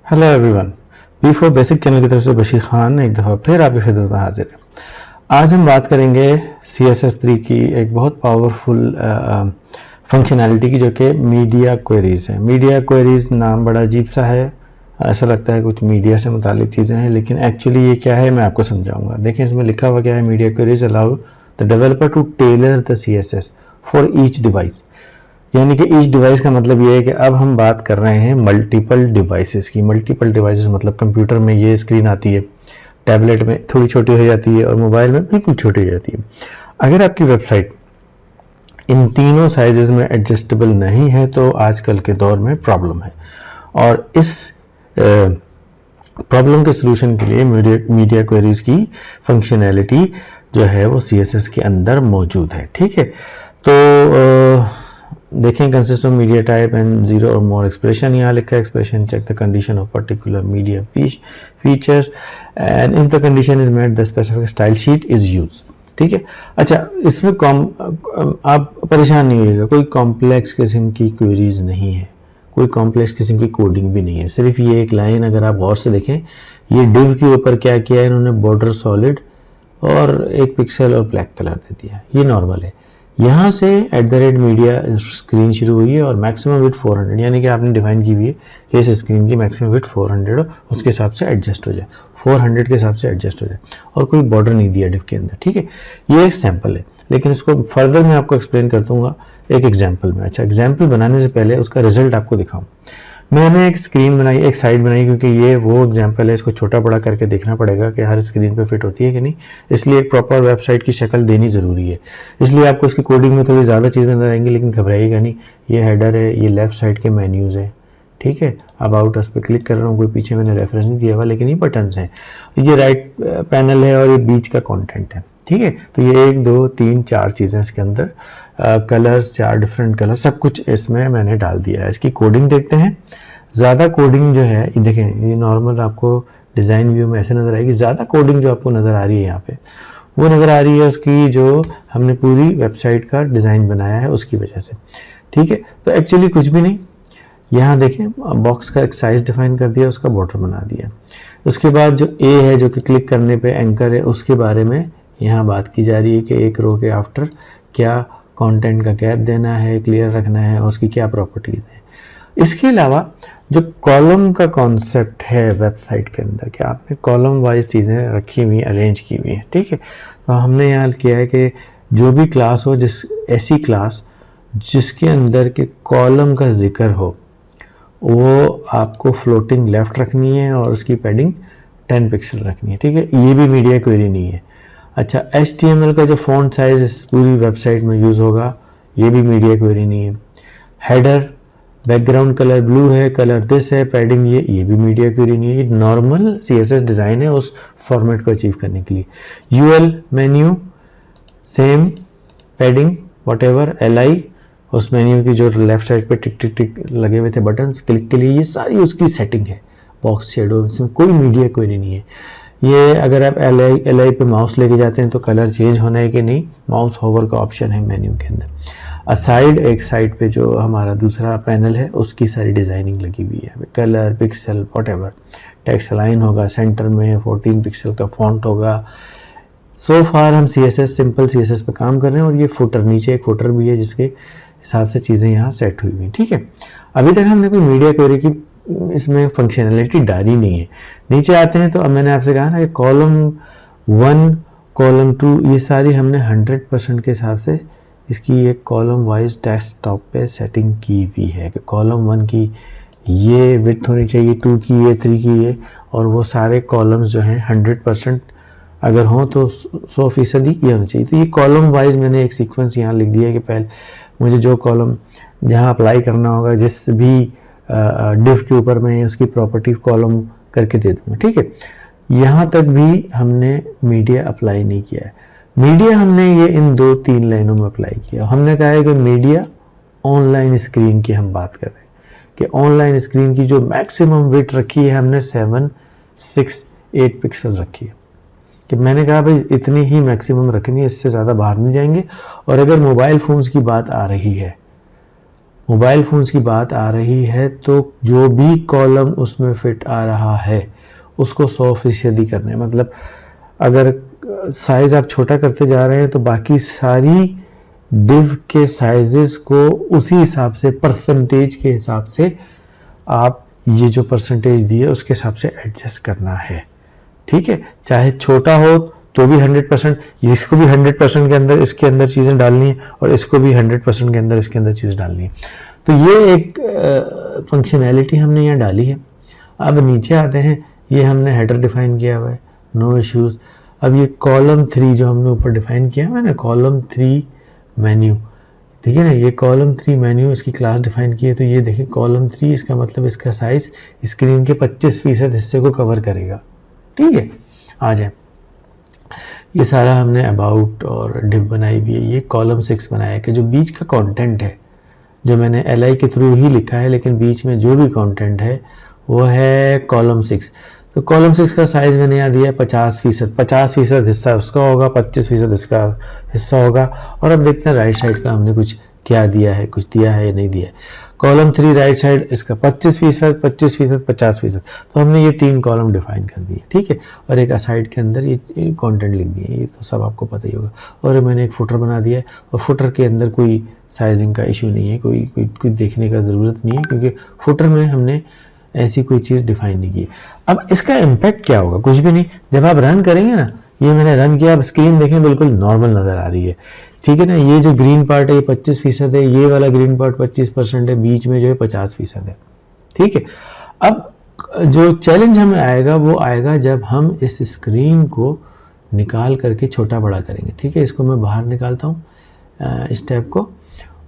Hello everyone, P4 basic channel की तरफ से बशीर खान एक दफ़ा फिर आपकी खिदमत में हाजिर है। आज हम बात करेंगे CSS3 की एक बहुत पावरफुल फंक्शनैलिटी की, जो कि मीडिया क्वेरीज है। मीडिया क्वेरीज नाम बड़ा अजीब सा है, ऐसा लगता है कुछ मीडिया से मुतालिक चीज़ें हैं, लेकिन एक्चुअली ये क्या है मैं आपको समझाऊंगा। देखें इसमें लिखा हुआ क्या है, media queries allow the developer to tailor the CSS for each device. यानी कि ईच डिवाइस का मतलब ये है कि अब हम बात कर रहे हैं मल्टीपल डिवाइसेस की। मल्टीपल डिवाइसेस मतलब कंप्यूटर में ये स्क्रीन आती है, टैबलेट में थोड़ी छोटी हो जाती है और मोबाइल में बिल्कुल छोटी हो जाती है। अगर आपकी वेबसाइट इन तीनों साइजेस में एडजस्टेबल नहीं है तो आजकल के दौर में प्रॉब्लम है, और इस प्रॉब्लम के सोल्यूशन के लिए मीडिया क्वेरीज की फंक्शनैलिटी जो है वो CSS के अंदर मौजूद है। ठीक है, तो देखें consist of media type and zero और मोर एक्सप्रेशन, यहाँ लिखा है expression check the condition of particular media features and if the condition is met the specific style sheet is use. ठीक है, अच्छा इसमें आप परेशान नहीं होइएगा, कोई कॉम्प्लेक्स किस्म की क्वेरीज नहीं है, कोई कॉम्प्लेक्स किस्म की कोडिंग भी नहीं है। सिर्फ ये एक लाइन अगर आप गौर से देखें, ये डिव के ऊपर क्या किया है इन्होंने, बॉर्डर सॉलिड और एक पिक्सल और ब्लैक कलर दे दिया, ये नॉर्मल है। यहाँ से @मीडिया स्क्रीन शुरू हुई है और मैक्सिमम विड्थ 400, यानी कि आपने डिफाइन की हुई है कि इस स्क्रीन की मैक्सिमम विड्थ 400 उसके हिसाब से एडजस्ट हो जाए, 400 के हिसाब से एडजस्ट हो जाए, और कोई बॉर्डर नहीं दिया डिव के अंदर। ठीक है, ये एक सैम्पल है, लेकिन इसको फर्दर मैं आपको एक्सप्लेन कर दूंगा एक एग्जाम्पल में। अच्छा, एग्जाम्पल बनाने से पहले उसका रिजल्ट आपको दिखाऊँ। मैंने एक स्क्रीन बनाई, एक साइड बनाई, क्योंकि ये वो एग्जाम्पल है, इसको छोटा बड़ा करके देखना पड़ेगा कि हर स्क्रीन पे फिट होती है कि नहीं, इसलिए एक प्रॉपर वेबसाइट की शक्ल देनी ज़रूरी है। इसलिए आपको इसकी कोडिंग में थोड़ी ज़्यादा चीज़ें नजर आएंगी, लेकिन घबराइएगा नहीं। ये हेडर है, ये लेफ्ट साइड के मेन्यूज़ है। ठीक है, अबाउट अस पे क्लिक कर रहा हूँ, कोई पीछे मैंने रेफरेंस नहीं दिया हुआ, लेकिन ये बटन्स हैं, ये राइट पैनल है और ये बीच का कॉन्टेंट है। ठीक है, तो ये 1 2 3 4 चीज़ें इसके अंदर, कलर्स 4 डिफरेंट कलर, सब कुछ इसमें मैंने डाल दिया है। इसकी कोडिंग देखते हैं। ज़्यादा कोडिंग जो है, ये देखें, ये नॉर्मल आपको डिज़ाइन व्यू में ऐसे नज़र आएगी। ज़्यादा कोडिंग जो आपको नज़र आ रही है यहाँ पे, वो नज़र आ रही है उसकी जो हमने पूरी वेबसाइट का डिज़ाइन बनाया है उसकी वजह से। ठीक है, तो एक्चुअली कुछ भी नहीं। यहाँ देखें, बॉक्स का एक साइज़ डिफाइन कर दिया, उसका बॉर्डर बना दिया। उसके बाद जो ए है, जो कि क्लिक करने पे एंकर है, उसके बारे में यहाँ बात की जा रही है कि एक रो के आफ्टर क्या कंटेंट का गैप देना है, क्लियर रखना है, और उसकी क्या प्रॉपर्टीज़ हैं। इसके अलावा जो कॉलम का कॉन्सेप्ट है वेबसाइट के अंदर, कि आपने कॉलम वाइज चीज़ें रखी हुई, अरेंज की हुई हैं। ठीक है, तो हमने यहाँ किया है कि जो भी क्लास हो, ऐसी क्लास जिसके अंदर के कॉलम का जिक्र हो, वो आपको फ्लोटिंग लेफ्ट रखनी है और उसकी पैडिंग 10 पिक्सल रखनी है। ठीक है, ये भी मीडिया क्वेरी नहीं है। अच्छा, HTML का जो फॉन्ट साइज इस पूरी वेबसाइट में यूज़ होगा, ये भी मीडिया क्वेरी नहीं है। हेडर बैकग्राउंड कलर ब्लू है, कलर दिस है, पैडिंग ये भी मीडिया क्वेरी नहीं है। ये नॉर्मल CSS डिज़ाइन है उस फॉर्मेट को अचीव करने के लिए। UL menu same, padding whatever, LI उस मेन्यू की जो लेफ्ट साइड पे टिक टिक टिक लगे हुए थे बटन्स क्लिक के लिए, ये सारी उसकी सेटिंग है। बॉक्स शेडो, इसमें कोई मीडिया क्वेरी नहीं है। ये अगर आप LI पे माउस लेके जाते हैं तो कलर चेंज होना है कि नहीं, माउस होवर का ऑप्शन है मेन्यू के अंदर। असाइड, एक साइड पे जो हमारा दूसरा पैनल है उसकी सारी डिज़ाइनिंग लगी हुई है, colour, pixel, whatever, text line होगा, सेंटर में 14 पिक्सल का फॉन्ट होगा। सो फार हम CSS, सिंपल CSS पे काम कर रहे हैं, और ये फुटर, नीचे एक फुटर भी है जिसके हिसाब से चीज़ें यहाँ सेट हुई हुई। ठीक है, अभी तक हमने कोई मीडिया क्वेरी की इसमें फंक्शनैलिटी डाली नहीं है। नीचे आते हैं तो अब मैंने आपसे कहा ना कि कॉलम 1, कॉलम 2, ये सारी हमने 100% के हिसाब से इसकी एक कॉलम वाइज डेस्कटॉप पे सेटिंग की हुई है कि कॉलम 1 की ये विड्थ होनी चाहिए, 2 की ये, 3 की ये, और वो सारे कॉलम्स जो हैं 100% अगर हों तो 100% ये होनी चाहिए। तो ये कॉलम वाइज मैंने एक सीक्वेंस यहाँ लिख दिया है कि पहले मुझे जो कॉलम जहाँ अप्लाई करना होगा, जिस भी डिव के ऊपर मैं उसकी प्रॉपर्टी कॉलम करके दे दूँगा। ठीक है, यहाँ तक भी हमने मीडिया अप्लाई नहीं किया है। मीडिया हमने ये इन 2-3 लाइनों में अप्लाई किया। हमने कहा है कि मीडिया ऑनलाइन स्क्रीन की हम बात कर रहे हैं, कि ऑनलाइन स्क्रीन की जो मैक्सिमम विड्थ रखी है हमने 768 पिक्सल रखी है, कि मैंने कहा भाई इतनी ही मैक्सिमम रखनी है, इससे ज़्यादा बाहर नहीं जाएंगे। और अगर मोबाइल फ़ोन्स की बात आ रही है मोबाइल फ़ोन्स की बात आ रही है तो जो भी कॉलम उसमें फिट आ रहा है उसको 100% करना है। मतलब अगर साइज़ आप छोटा करते जा रहे हैं तो बाकी सारी डिव के साइजेस को उसी हिसाब से परसेंटेज के हिसाब से आप ये जो परसेंटेज दी है उसके हिसाब से एडजस्ट करना है, ठीक है। चाहे छोटा हो तो भी 100%, इसको भी 100% के अंदर इसके अंदर चीज़ें डालनी है और इसको भी 100% के अंदर इसके अंदर चीज़ें डालनी है। तो ये एक फंक्शनैलिटी हमने यहाँ डाली है। अब नीचे आते हैं, ये हमने हेडर डिफाइन किया हुआ है, नो इश्यूज़। अब ये कॉलम 3 जो हमने ऊपर डिफाइन किया हुआ है ना, कॉलम 3 मेन्यू, ठीक है ना, ये कॉलम 3 मेन्यू इसकी क्लास डिफाइन की है। तो ये देखिए कॉलम 3, इसका मतलब इसका साइज़ स्क्रीन के 25% हिस्से को कवर करेगा, ठीक है। आ जाए, ये सारा हमने अबाउट और डिव बनाई भी है। ये कॉलम 6 बनाया है कि जो बीच का कंटेंट है, जो मैंने LI के थ्रू ही लिखा है, लेकिन बीच में जो भी कंटेंट है वो है कॉलम 6। तो कॉलम 6 का साइज़ मैंने यहाँ दिया है 50%। 50% हिस्सा उसका होगा, 25% इसका हिस्सा होगा। और अब देखते हैं राइट साइड का हमने कुछ क्या दिया है, कुछ दिया है या नहीं दिया है। कॉलम 3 राइट साइड इसका 25%, 25%, 50%। तो हमने ये 3 कॉलम डिफाइन कर दिए, ठीक है। और एक असाइड के अंदर ये कंटेंट लिख दिए, ये तो सब आपको पता ही होगा। और मैंने एक फुटर बना दिया है, और फुटर के अंदर कोई साइजिंग का इशू नहीं है, कोई देखने का ज़रूरत नहीं है, क्योंकि फुटर में हमने ऐसी कोई चीज़ डिफाइन नहीं की। अब इसका इम्पैक्ट क्या होगा? कुछ भी नहीं। जब आप रन करेंगे ना, ये मैंने रन किया, अब स्क्रीन देखें बिल्कुल नॉर्मल नज़र आ रही है, ठीक है ना। ये जो ग्रीन पार्ट है ये 25% है, ये वाला ग्रीन पार्ट 25% है, बीच में जो है 50% है, ठीक है। अब जो चैलेंज हमें आएगा वो आएगा जब हम इस स्क्रीन को निकाल करके छोटा बड़ा करेंगे, ठीक है। इसको मैं बाहर निकालता हूँ इस टैब को,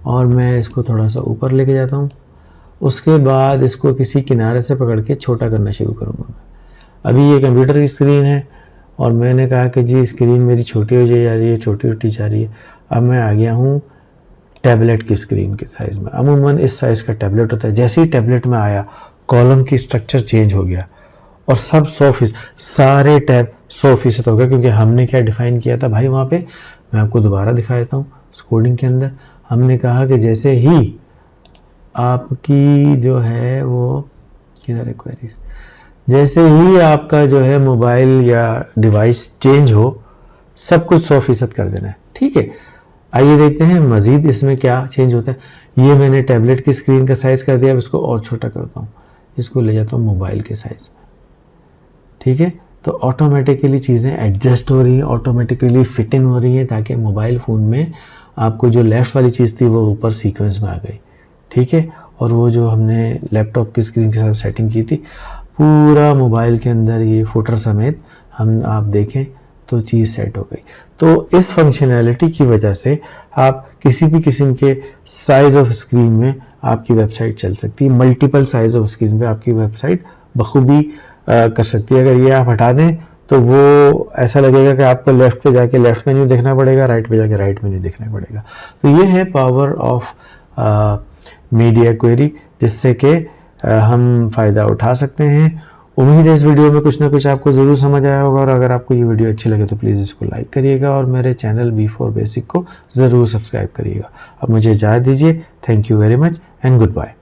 और मैं इसको थोड़ा सा ऊपर लेके जाता हूँ। उसके बाद इसको किसी किनारे से पकड़ के छोटा करना शुरू करूँगा मैं। अभी ये कंप्यूटर की स्क्रीन है और मैंने कहा कि जी स्क्रीन मेरी छोटी हो जा रही है, छोटी होती जा रही है। अब मैं आ गया हूँ टैबलेट की स्क्रीन के साइज़ में। अमूमन इस साइज़ का टैबलेट होता है। जैसे ही टैबलेट में आया, कॉलम की स्ट्रक्चर चेंज हो गया और सब 100%, सारे टैब 100% हो गए, क्योंकि हमने क्या डिफ़ाइन किया था भाई वहाँ पे। मैं आपको दोबारा दिखा देता हूँ। कोडिंग के अंदर हमने कहा कि जैसे ही आपकी जो है वो किधर है क्वेरीज, जैसे ही आपका जो है मोबाइल या डिवाइस चेंज हो, सब कुछ 100% कर देना है, ठीक है। आइए देखते हैं मज़ीद इसमें क्या चेंज होता है। ये मैंने टैबलेट की स्क्रीन का साइज़ कर दिया। अब इसको और छोटा करता हूँ, इसको ले जाता हूँ मोबाइल के साइज़ में, ठीक है। तो ऑटोमेटिकली चीज़ें एडजस्ट हो रही हैं, ऑटोमेटिकली फिट इन हो रही हैं, ताकि मोबाइल फ़ोन में आपको जो लेफ़्ट वाली चीज़ थी वो ऊपर सीक्वेंस में आ गई, ठीक है। और वो जो हमने लैपटॉप की स्क्रीन के साथ सेटिंग की थी, पूरा मोबाइल के अंदर ये फुटर समेत हम आप देखें तो चीज़ सेट हो गई। तो इस फंक्शनैलिटी की वजह से आप किसी भी किस्म के साइज़ ऑफ स्क्रीन में आपकी वेबसाइट चल सकती है। मल्टीपल साइज़ ऑफ स्क्रीन पे आपकी वेबसाइट बखूबी कर सकती है। अगर ये आप हटा दें तो वो ऐसा लगेगा कि आपको लेफ़्ट पे जाके लेफ़्ट मेन्यू देखना पड़ेगा, राइट पे जाके राइट मेन्यू देखना पड़ेगा। तो ये है पावर ऑफ मीडिया क्वेरी, जिससे कि हम फ़ायदा उठा सकते हैं। उम्मीद है इस वीडियो में कुछ ना कुछ आपको ज़रूर समझ आया होगा, और अगर आपको ये वीडियो अच्छी लगे तो प्लीज़ इसको लाइक करिएगा और मेरे चैनल B4 बेसिक को ज़रूर सब्सक्राइब करिएगा। अब मुझे इजाज़त दीजिए। Thank you very much and good bye.